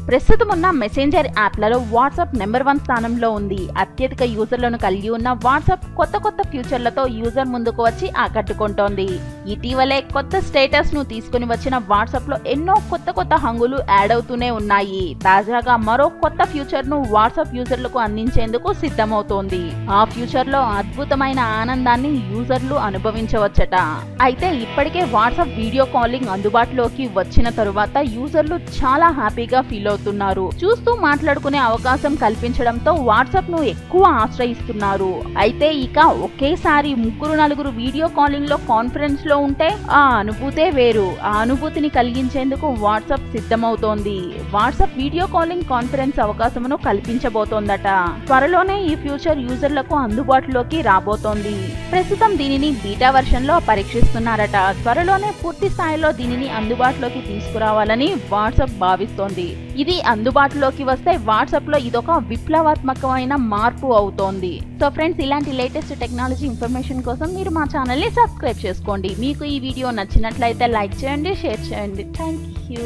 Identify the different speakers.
Speaker 1: ప్రస్తుతం ఉన్న messenger యాప్లలో WhatsApp number 1 స్థానంలో ఉంది. అత్యధిక యూజర్లను కలిగి ఉన్న వాట్సాప్ కొత్త ఫీచర్లతో యూజర్ ముందుకు వచ్చి ఆకట్టుకుంటోంది. ఇటీవలే కొత్త స్టేటస్ ను తీసుకుని వచ్చిన వాట్సాప్ లో ఎన్నో కొత్త హంగులు యాడ్ అవుతూనే ఉన్నాయి. తాజాగా మరో కొత్త ఫ్యూచర్ ను వాట్సాప్ యూజర్లకు అందించేందుకు సిద్ధమవుతోంది. ఆ ఫ్యూచర్ లో అద్భుతమైన ఆనందాన్ని యూజర్లు అనుభవించవచ్చట. అయితే ఇప్పటికే వాట్సాప్ వీడియో కాలింగ్ అందుబాటులోకి వచ్చిన తరువాత యూజర్లు చాలా హ్యాపీగా ఫీల్ అవుతున్నారు. చూస్తూ మాట్లాడుకునే అవకాశం కల్పించడంతో వాట్సాప్ ను ఎక్కువ ఆశ్రయిస్తున్నారు. అయితే ఇక ఒకేసారి 3-4 వీడియో కాలింగ్ లో కాన్ఫరెన్స్ లో ఉంటే ఆ అనుభూతే వేరు. ఆ అనుభూతిని కలిగించేందుకు వాట్సాప్ సిద్ధమవుతోంది. వాట్సాప్ వీడియో కాలింగ్ కాన్ఫరెన్స్ అవకాశమును కల్పించబోతోందట. త్వరలోనే ఈ ఫ్యూచర్ యూజర్లకు అందుబాటులోకి రాబోతోంది. ప్రస్తుతం దీనిని బీటా వర్షన్ లో పరీక్షిస్తున్నారట. త్వరలోనే పూర్తి స్థాయిలో దీనిని అందుబాటులోకి తీసుకురావాలని వాట్సాప్ భావిస్తోంది. ఇది అందుబాటులోకి వస్తే వాట్సాప్ లో ఇదొక విప్లవాత్మకమైన మార్పు అవుతోంది. సో ఫ్రెండ్స్, ఇలాంటి లేటెస్ట్ టెక్నాలజీ ఇన్ఫర్మేషన్ కోసం మీరు మా ఛానల్ ని సబ్స్క్రైబ్ చేసుకోండి. మీకు ఈ వీడియో నచ్చినట్లయితే లైక్ చేయండి, షేర్ చేయండి. Thank you.